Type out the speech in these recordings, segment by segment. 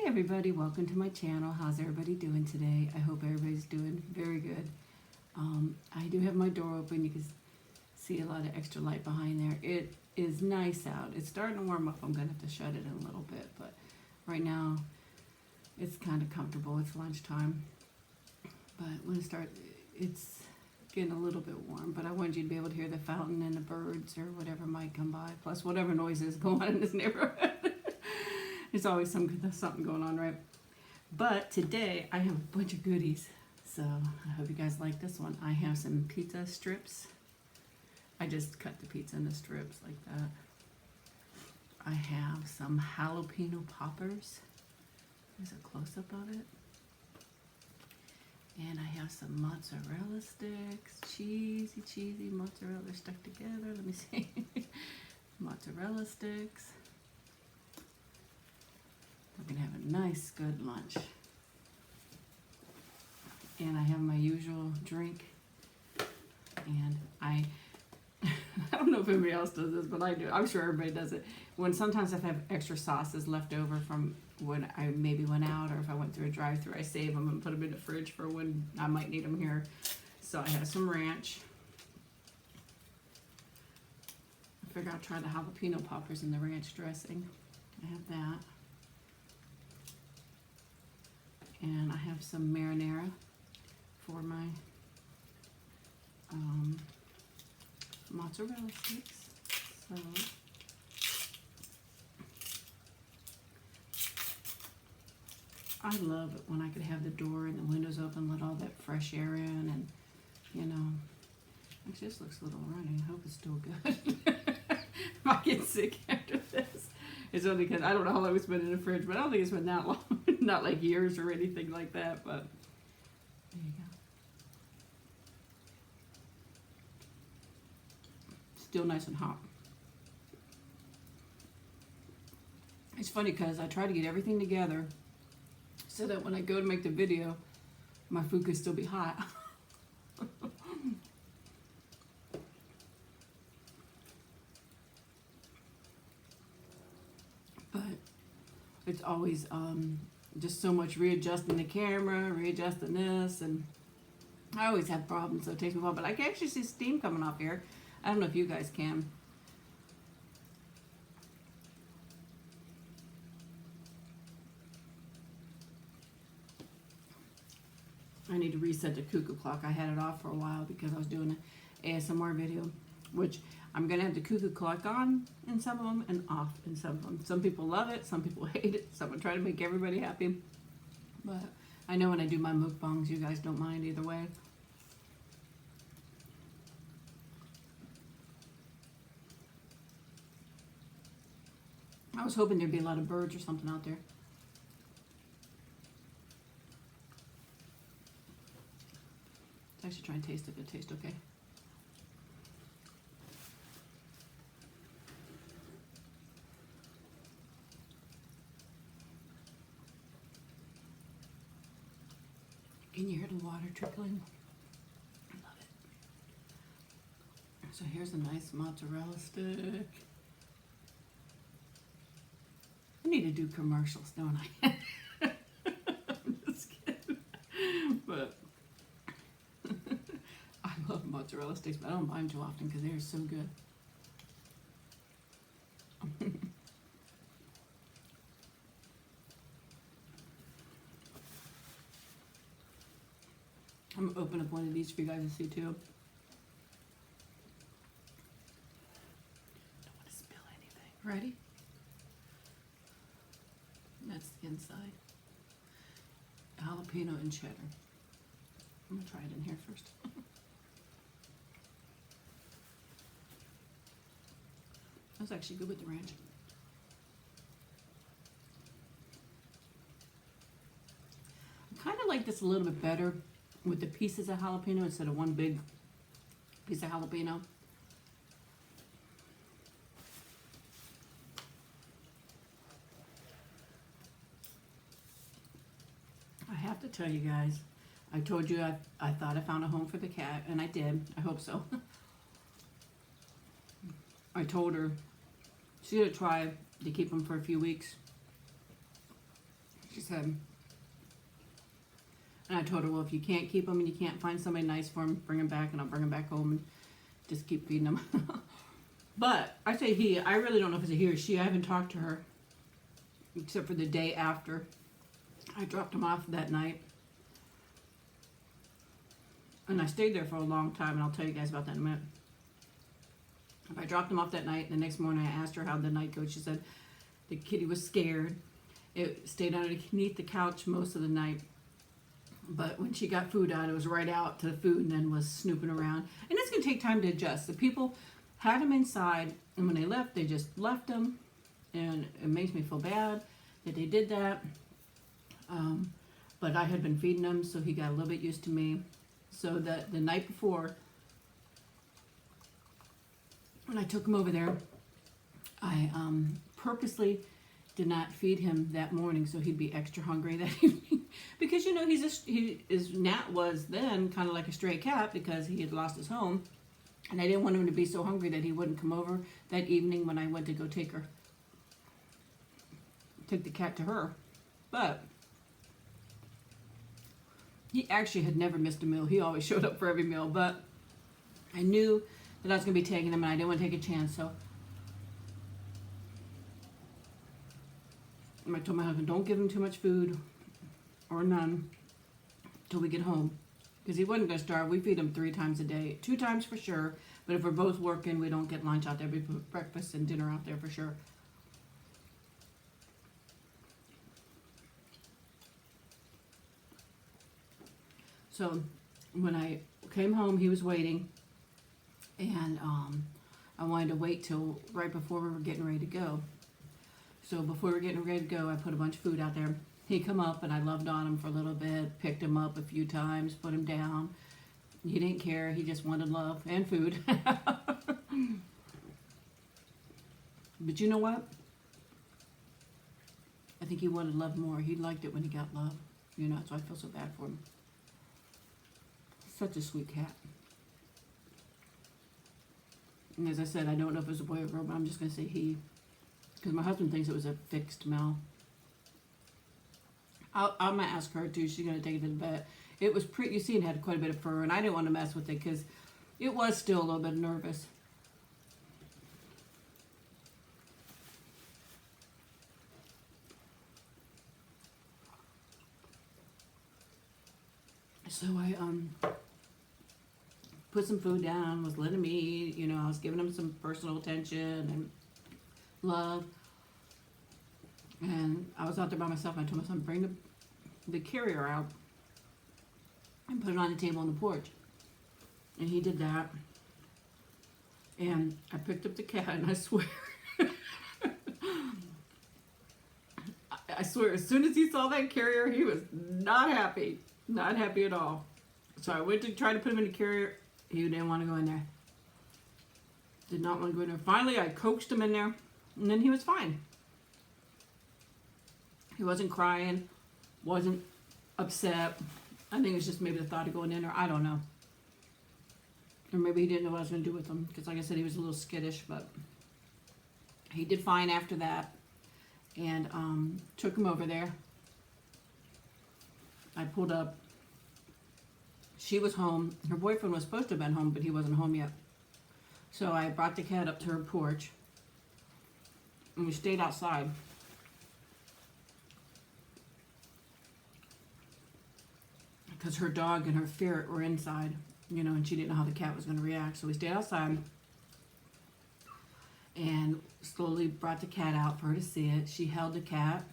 Everybody, welcome to my channel. How's everybody doing today? I hope everybody's doing very good. I do have my door open. You can see a lot of extra light behind there. It is nice out. It's starting to warm up. I'm going to have to shut it in a little bit, but right now it's kind of comfortable. It's lunchtime, but when it's getting a little bit warm, but I wanted you to be able to hear the fountain and the birds or whatever might come by, plus whatever noises go on in this neighborhood. There's always something going on, right? But today I have a bunch of goodies, so I hope you guys like this one. I have some pizza strips. I just cut the pizza into strips like that. I have some jalapeno poppers. There's a close-up of it. And I have some mozzarella sticks. Cheesy mozzarella stuck together. Let me see. Mozzarella sticks. We're going to have a nice, good lunch. And I have my usual drink. And I don't know if anybody else does this, but I do. I'm sure everybody does it. Sometimes if I have extra sauces left over from when I maybe went out, or if I went through a drive-thru, I save them and put them in the fridge for when I might need them here. So I have some ranch. I figure I'll try the jalapeno poppers in the ranch dressing. I have that. And I have some marinara for my mozzarella sticks. So I love it when I could have the door and the windows open, let all that fresh air in, and actually this looks a little runny. I hope it's still good. If I get sick after this, it's only because I don't know how long it's been in the fridge, but I don't think it's been that long. Not like years or anything like that, but there you go. Still nice and hot. It's funny because I try to get everything together so that when I go to make the video, my food could still be hot. But it's always just so much readjusting the camera, readjusting this, and I always have problems, so it takes me a while. But I can actually see steam coming off here. I don't know if you guys can. I need to reset the cuckoo clock. I had it off for a while because I was doing an ASMR video, which I'm going to have the cuckoo clock on in some of them and off in some of them. Some people love it, some people hate it, some will try to make everybody happy. But I know when I do my mukbangs, you guys don't mind either way. I was hoping there'd be a lot of birds or something out there. Let's actually try and taste it. It tastes okay. Can you hear the water trickling? I love it. So here's a nice mozzarella stick. I need to do commercials, don't I? I'm just kidding. But I love mozzarella sticks, but I don't buy them too often because they're so good. I'm gonna open up one of these for you guys to see too. Don't want to spill anything. Ready? That's the inside. Jalapeno and cheddar. I'm gonna try it in here first. That's actually good with the ranch. I kind of like this a little bit better with the pieces of jalapeno instead of one big piece of jalapeno. I have to tell you guys, I told you I thought I found a home for the cat, and I did. I hope so. I told her she's gonna try to keep him for a few weeks. She said, and I told her, well, if you can't keep them and you can't find somebody nice for them, bring them back and I'll bring them back home and just keep feeding them. But I say he, I really don't know if it's a he or she. I haven't talked to her except for the day after I dropped him off that night. And I stayed there for a long time, and I'll tell you guys about that in a minute. I dropped him off that night. The next morning I asked her how the night goes. She said the kitty was scared. It stayed underneath the couch most of the night. But when she got food out, it was right out to the food and then was snooping around. And it's going to take time to adjust. The people had him inside, and when they left, they just left him. And it makes me feel bad that they did that. But I had been feeding him, so he got a little bit used to me. So that the night before, when I took him over there, I purposely did not feed him that morning so he'd be extra hungry that evening. Because, you know, Nat was then kind of like a stray cat because he had lost his home. And I didn't want him to be so hungry that he wouldn't come over that evening when I went to go take the cat to her. But he actually had never missed a meal. He always showed up for every meal. But I knew that I was going to be taking him and I didn't want to take a chance. So I told my husband, don't give him too much food or none till we get home. Because he wasn't going to starve. We feed him 3 times a day. 2 times for sure. But if we're both working, we don't get lunch out there. We put breakfast and dinner out there for sure. So when I came home, he was waiting. And I wanted to wait till right before we were getting ready to go. So before we were getting ready to go, I put a bunch of food out there. He come up and I loved on him for a little bit, picked him up a few times, put him down. He didn't care. He just wanted love and food. But you know what? I think he wanted love more. He liked it when he got love. You know, so I feel so bad for him. Such a sweet cat. And as I said, I don't know if it was a boy or girl, but I'm just going to say he. Because my husband thinks it was a fixed male. I might ask her too. She's going to take it to the vet. It was pretty, you see, it had quite a bit of fur, and I didn't want to mess with it because it was still a little bit nervous. So I put some food down, was letting him eat, you know, I was giving him some personal attention and love. And I was out there by myself, and I told my son, bring the carrier out and put it on the table on the porch. And he did that. And I picked up the cat, and I swear, I swear, as soon as he saw that carrier, he was not happy. Not happy at all. So I went to try to put him in the carrier. He didn't want to go in there. Did not want to go in there. Finally, I coaxed him in there, and then he was fine. He wasn't crying, wasn't upset. I think it was just maybe the thought of going in there. I don't know. Or maybe he didn't know what I was going to do with him. Because like I said, he was a little skittish. But he did fine after that. And took him over there. I pulled up. She was home. Her boyfriend was supposed to have been home, but he wasn't home yet. So I brought the cat up to her porch. And we stayed outside. Because her dog and her ferret were inside, you know, and she didn't know how the cat was going to react. So we stayed outside and slowly brought the cat out for her to see it. She held the cat,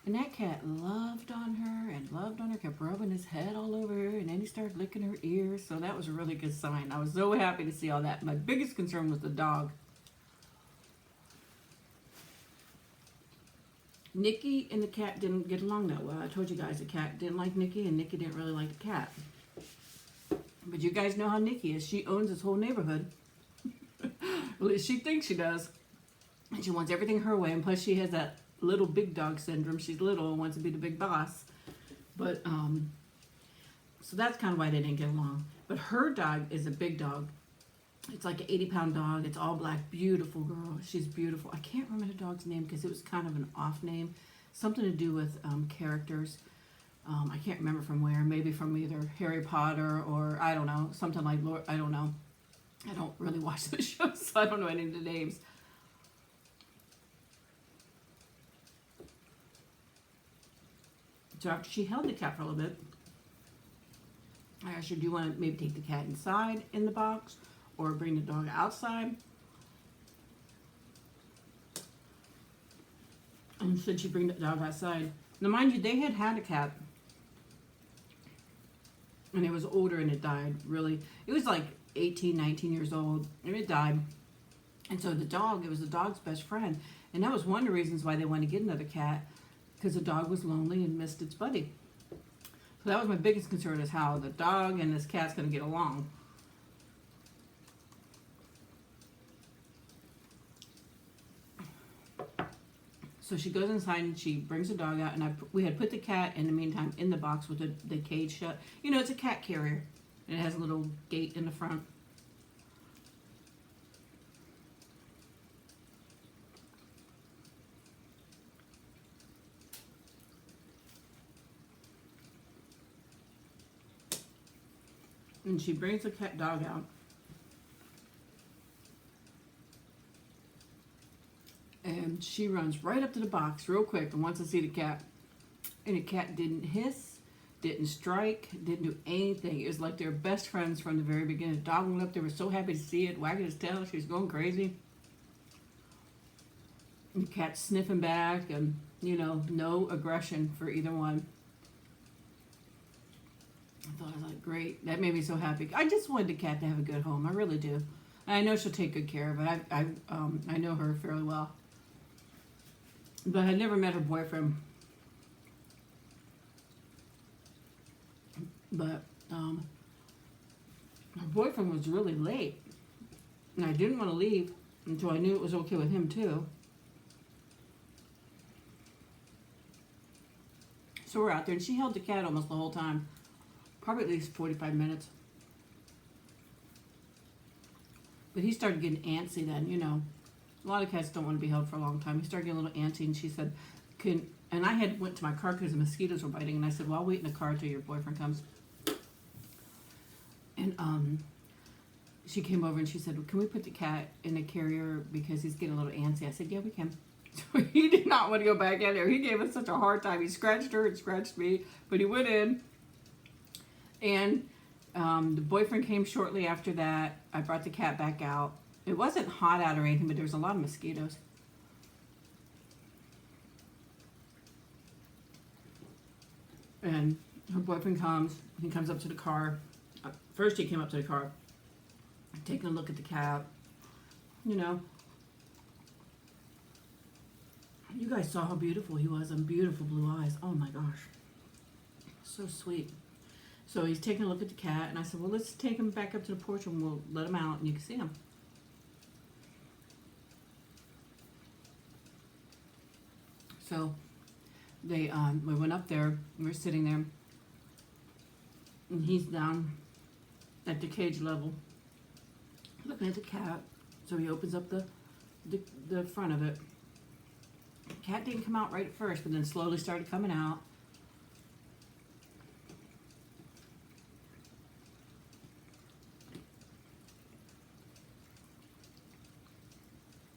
and that cat loved on her and loved on her, kept rubbing his head all over her, and then he started licking her ears. So that was a really good sign. I was so happy to see all that. My biggest concern was the dog. Nikki and the cat didn't get along that well. I told you guys the cat didn't like Nikki, and Nikki didn't really like the cat. But you guys know how Nikki is. She owns this whole neighborhood. At least she thinks she does. And she wants everything her way. And plus she has that little big dog syndrome. She's little and wants to be the big boss. But, so that's kind of why they didn't get along. But her dog is a big dog. It's like an 80-pound dog. It's all black. Beautiful girl. She's beautiful. I can't remember the dog's name because it was kind of an off name. something to do with characters. I can't remember from where. Maybe from either Harry Potter or I don't know, something like Lord. I don't know. I don't really watch the show, so I don't know any of the names. So after she held the cat for a little bit, I asked her, do you want to maybe take the cat inside in the box or bring the dog outside? And she said she'd bring the dog outside. Now, mind you, they had a cat. And it was older and it died, really. It was like 18, 19 years old, and it died. And so the dog, it was the dog's best friend. And that was one of the reasons why they wanted to get another cat, because the dog was lonely and missed its buddy. So that was my biggest concern, is how the dog and this cat's going to get along. So she goes inside and she brings the dog out, and we had put the cat in the meantime in the box with the cage shut. You know, it's a cat carrier, and it has a little gate in the front. And she brings the cat dog out. And she runs right up to the box real quick and wants to see the cat. And the cat didn't hiss, didn't strike, didn't do anything. It was like they were best friends from the very beginning. The dog went up there, was so happy to see it, wagging his tail. She was going crazy. And the cat sniffing back, and, you know, no aggression for either one. I thought, I was like, great. That made me so happy. I just wanted the cat to have a good home. I really do. And I know she'll take good care of it. I know her fairly well. But I never met her boyfriend. But her boyfriend was really late. And I didn't want to leave until I knew it was okay with him too. So we're out there, and she held the cat almost the whole time. Probably at least 45 minutes. But he started getting antsy then, you know. A lot of cats don't want to be held for a long time. He started getting a little antsy, and she said, and I had went to my car because the mosquitoes were biting, and I said, well, I'll wait in the car till your boyfriend comes. And she came over and she said, well, can we put the cat in a carrier because he's getting a little antsy? I said, yeah, we can. So he did not want to go back in there. He gave us such a hard time. He scratched her and scratched me, but he went in. And the boyfriend came shortly after that. I brought the cat back out. It wasn't hot out or anything, but there was a lot of mosquitoes. And her boyfriend comes. He comes up to the car. First he came up to the car, taking a look at the cat. You know. You guys saw how beautiful he was, and beautiful blue eyes. Oh my gosh. So sweet. So he's taking a look at the cat, and I said, well, let's take him back up to the porch and we'll let him out and you can see him. So we went up there, we were sitting there, and he's down at the cage level looking at the cat. So he opens up the front of it. The cat didn't come out right at first, but then slowly started coming out.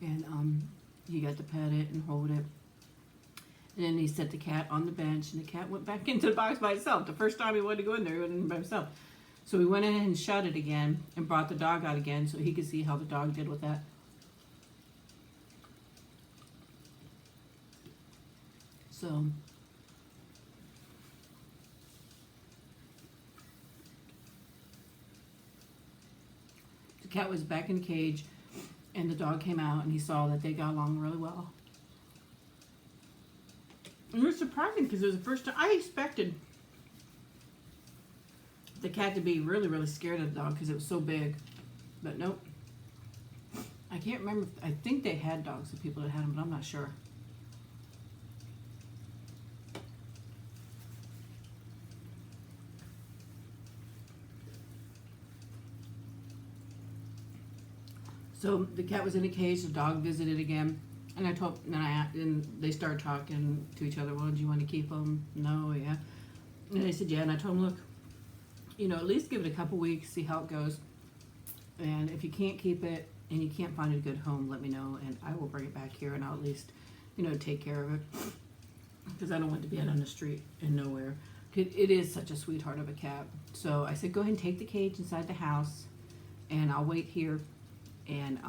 And he got to pet it and hold it. And then he set the cat on the bench, and the cat went back into the box by itself. The first time he wanted to go in there, he went in by himself. So we went in and shut it again and brought the dog out again so he could see how the dog did with that. So the cat was back in the cage, and the dog came out, and he saw that they got along really well. And it was surprising because it was the first time. I expected the cat to be really, really scared of the dog because it was so big. But nope. I can't remember. I think they had dogs, the people that had them, but I'm not sure. So the cat was in a cage, the dog visited again. And I told, and they started talking to each other. Well, do you want to keep them? No, yeah. And they said, yeah. And I told them, look, at least give it a couple weeks, see how it goes. And if you can't keep it and you can't find a good home, let me know, and I will bring it back here, and I'll at least, take care of it. Because I don't want it to be out on the street and nowhere. It is such a sweetheart of a cat. So I said, go ahead and take the cage inside the house, and I'll wait here. And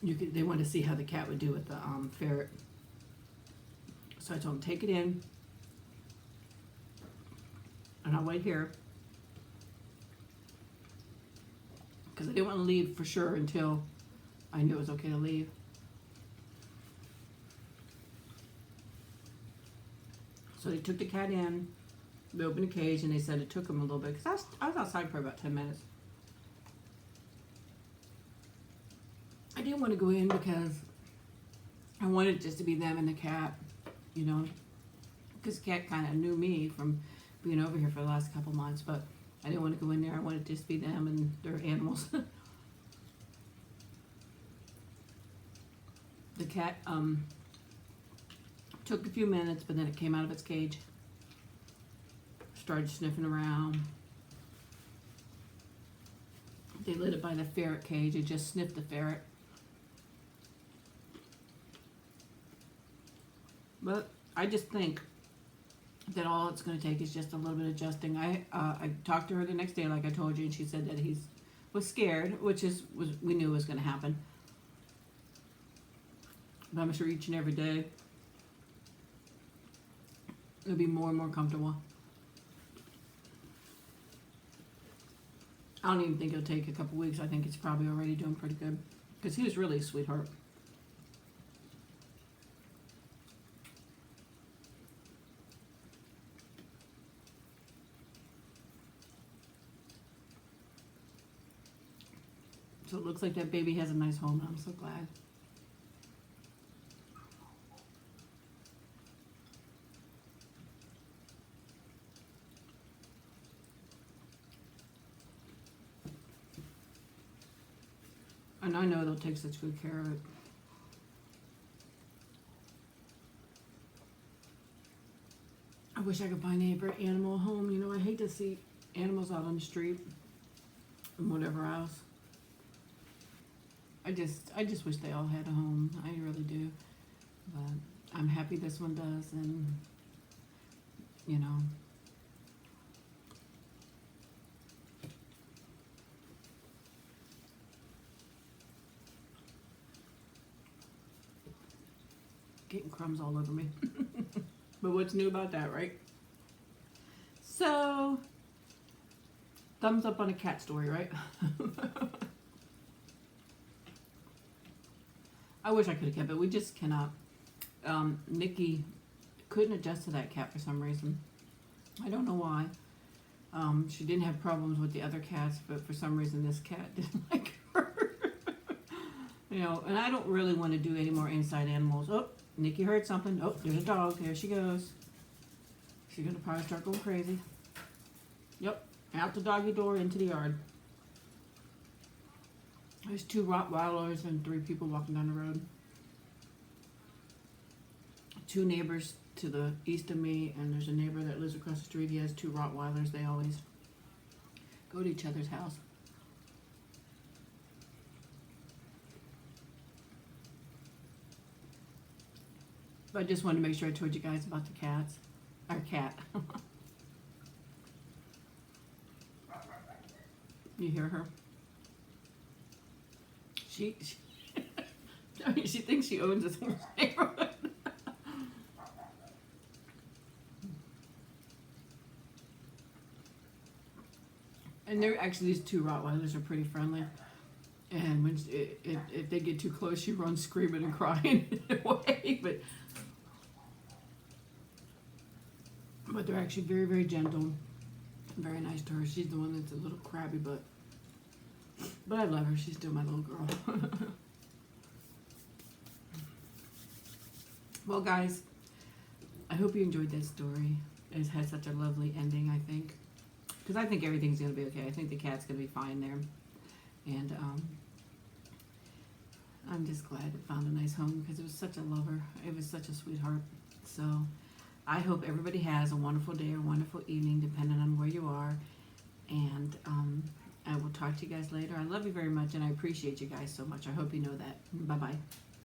they want to see how the cat would do with the ferret. So I told them, take it in, and I'll wait here. Because I didn't want to leave for sure until I knew it was okay to leave. So they took the cat in, they opened the cage, and they said it took them a little bit. Because I was outside for about 10 minutes. I didn't want to go in because I wanted it just to be them and the cat, because the cat kind of knew me from being over here for the last couple months, but I didn't want to go in there. I wanted it to just be them and their animals. The cat took a few minutes, but then it came out of its cage, started sniffing around. They lit it by the ferret cage. It just sniffed the ferret. But I just think that all it's going to take is just a little bit of adjusting. I talked to her the next day, like I told you, and she said that he was scared, which we knew was going to happen. But I'm sure each and every day it'll be more and more comfortable. I don't even think it'll take a couple weeks. I think it's probably already doing pretty good, because he was really a sweetheart. So it looks like that baby has a nice home. I'm so glad. And I know they'll take such good care of it. I wish I could find a animal home. I hate to see animals out on the street and whatever else. I just wish they all had a home. I really do. But I'm happy this one does, and getting crumbs all over me. But what's new about that, right? So, thumbs up on a cat story, right? I wish I could have kept it. We just cannot. Nikki couldn't adjust to that cat for some reason. I don't know why. She didn't have problems with the other cats, but for some reason this cat didn't like her. And I don't really want to do any more inside animals. Oh, Nikki heard something. Oh, there's a dog. There she goes. She's going to probably start going crazy. Yep, out the doggy door into the yard. There's 2 Rottweilers and 3 people walking down the road. 2 neighbors to the east of me, and there's a neighbor that lives across the street. He has 2 Rottweilers. They always go to each other's house. But I just wanted to make sure I told you guys about the cats. Our cat. You hear her? She she thinks she owns this whole neighborhood. And they're actually, these 2 Rottweilers are pretty friendly. And when if they get too close, she runs screaming and crying away. But they're actually very, very gentle. Very nice to her. She's the one that's a little crabby, but I love her. She's still my little girl. Well, guys, I hope you enjoyed this story. It has such a lovely ending, I think. Because I think everything's going to be okay. I think the cat's going to be fine there. And I'm just glad it found a nice home because it was such a lover. It was such a sweetheart. So I hope everybody has a wonderful day or wonderful evening, depending on where you are. And I will talk to you guys later. I love you very much, and I appreciate you guys so much. I hope you know that. Bye-bye.